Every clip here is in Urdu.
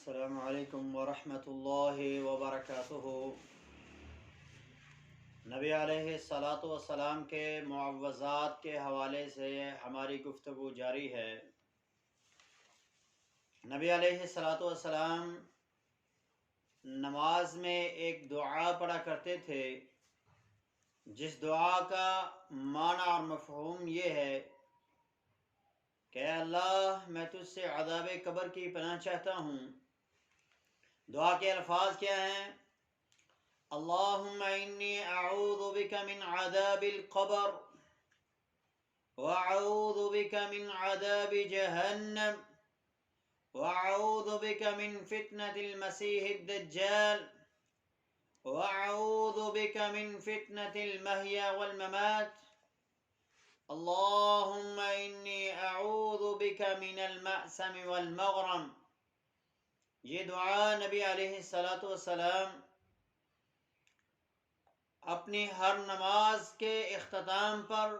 السلام علیکم ورحمۃ اللہ وبرکاتہ۔ نبی علیہ الصلاۃ والسلام کے معوذات کے حوالے سے ہماری گفتگو جاری ہے۔ نبی علیہ الصلاۃ والسلام نماز میں ایک دعا پڑھا کرتے تھے، جس دعا کا معنی اور مفہوم یہ ہے کہ اے اللہ، میں تجھ سے عذاب قبر کی پناہ چاہتا ہوں۔ دعا کے الفاظ کیا ہیں؟ اللہم انی اعوذ بک من عذاب القبر واعوذ بک من عذاب جہنم واعوذ بک من فتنة المسیح الدجال واعوذ بک من فتنة المحیا والممات اللہم انی اعوذ بک من المأثم والمغرم۔ یہ دعا نبی علیہ السلام اپنی ہر نماز کے اختتام پر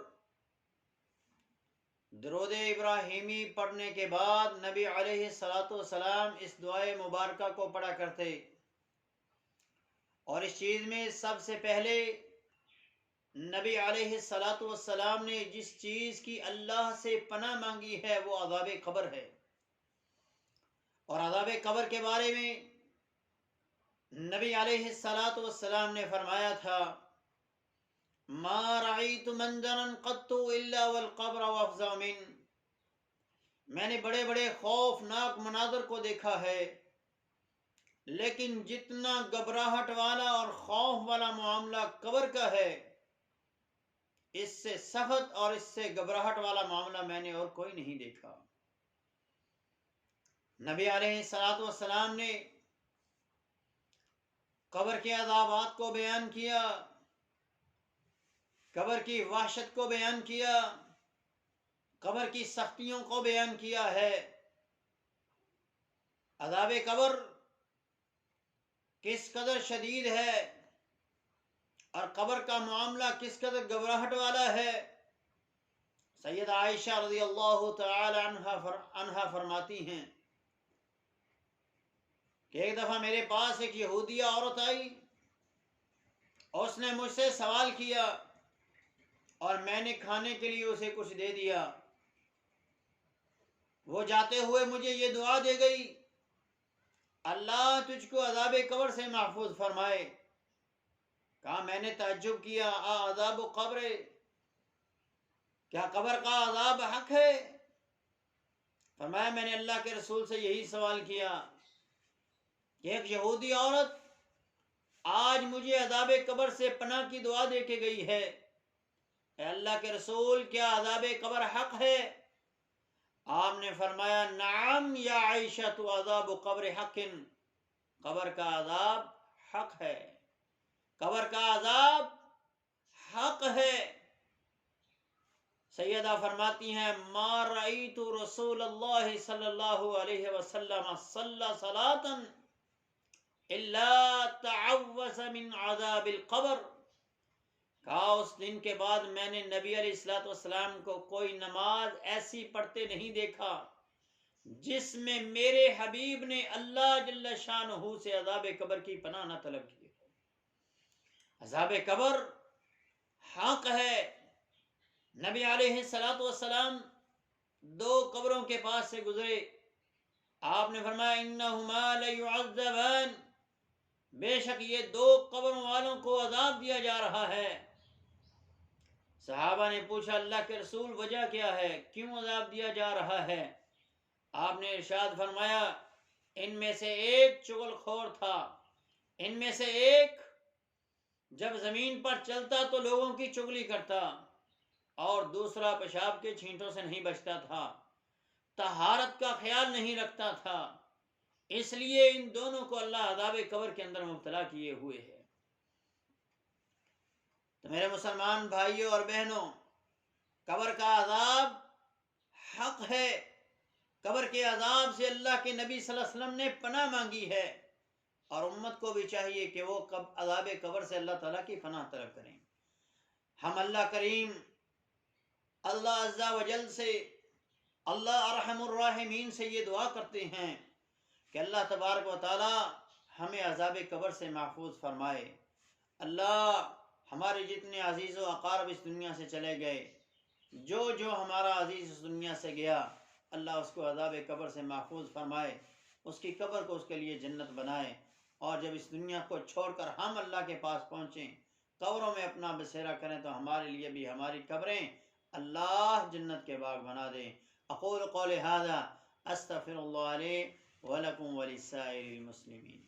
درود ابراہیمی پڑھنے کے بعد نبی علیہ السلام اس دعائے مبارکہ کو پڑھا کرتے، اور اس چیز میں سب سے پہلے نبی علیہ السلام نے جس چیز کی اللہ سے پناہ مانگی ہے وہ عذاب قبر ہے۔ اور عذاب قبر کے بارے میں نبی علیہ السلام نے فرمایا تھا، ما رأیت منظرا قط الا والقبر افظع من۔ میں نے بڑے بڑے خوفناک مناظر کو دیکھا ہے، لیکن جتنا گھبراہٹ والا اور خوف والا معاملہ قبر کا ہے، اس سے سخت اور اس سے گھبراہٹ والا معاملہ میں نے اور کوئی نہیں دیکھا۔ نبی علیہ السلام نے قبر کے عذابات کو بیان کیا، قبر کی وحشت کو بیان کیا، قبر کی سختیوں کو بیان کیا ہے۔ عذاب قبر کس قدر شدید ہے اور قبر کا معاملہ کس قدر گھبراہٹ والا ہے۔ سید عائشہ رضی اللہ تعالی عنہا فرماتی ہیں کہ ایک دفعہ میرے پاس ایک یہودیہ عورت آئی اور اس نے مجھ سے سوال کیا اور میں نے کھانے کے لیے اسے کچھ دے دیا۔ وہ جاتے ہوئے مجھے یہ دعا دے گئی، اللہ تجھ کو عذاب قبر سے محفوظ فرمائے۔ کہا میں نے تعجب کیا، عذاب قبر، کیا قبر کا عذاب حق ہے؟ فرمایا میں نے اللہ کے رسول سے یہی سوال کیا کہ ایک یہودی عورت آج مجھے عذاب قبر سے پناہ کی دعا دے کے گئی ہے، اے اللہ کے رسول کیا عذاب قبر حق ہے؟ آپ نے فرمایا نعم یا عائشہ تو عذاب قبر حق، قبر کا عذاب حق ہے، قبر کا عذاب حق ہے۔ سیدہ فرماتی ہیں ما رأیت رسول اللہ صلی اللہ علیہ وسلم صلی صلاۃ الا تعوذ من عذاب القبر۔ کہا اس دن کے بعد میں نے نبی علیہ السلام کو کوئی نماز ایسی پڑھتے نہیں دیکھا جس میں میرے حبیب نے اللہ جل شانہ سے عذاب قبر کی پناہ نہ طلب کی ہو۔ عذاب قبر حق ہے۔ نبی علیہ السلام دو قبروں کے پاس سے گزرے، آپ نے فرمایا انہما لیعذبان، بے شک یہ دو قبروں والوں کو عذاب دیا جا رہا ہے۔ صحابہ نے پوچھا اللہ کے رسول وجہ کیا ہے، کیوں عذاب دیا جا رہا ہے؟ آپ نے ارشاد فرمایا ان میں سے ایک چغل خور تھا، ان میں سے ایک جب زمین پر چلتا تو لوگوں کی چغلی کرتا، اور دوسرا پیشاب کے چھینٹوں سے نہیں بچتا تھا، طہارت کا خیال نہیں رکھتا تھا، اس لیے ان دونوں کو اللہ عذاب قبر کے اندر مبتلا کیے ہوئے ہے۔ تو میرے مسلمان بھائیوں اور بہنوں، قبر کا عذاب حق ہے۔ قبر کے عذاب سے اللہ کے نبی صلی اللہ علیہ وسلم نے پناہ مانگی ہے، اور امت کو بھی چاہیے کہ وہ عذاب قبر سے اللہ تعالیٰ کی پناہ طلب کریں۔ ہم اللہ کریم، اللہ عز و جل سے، اللہ ارحم الراحمین سے یہ دعا کرتے ہیں کہ اللہ تبارک و تعالی ہمیں عذاب قبر سے محفوظ فرمائے۔ اللہ ہمارے جتنے عزیز و اقارب اس دنیا سے چلے گئے، جو ہمارا عزیز اس دنیا سے گیا، اللہ اس کو عذاب قبر سے محفوظ فرمائے، اس کی قبر کو اس کے لیے جنت بنائے، اور جب اس دنیا کو چھوڑ کر ہم اللہ کے پاس پہنچیں، قبروں میں اپنا بسیرا کریں، تو ہمارے لیے بھی ہماری قبریں اللہ جنت کے باغ بنا دیں۔ اقول قولی ھذا استغفر اللہ علی ولکم ولسائر المسلمین۔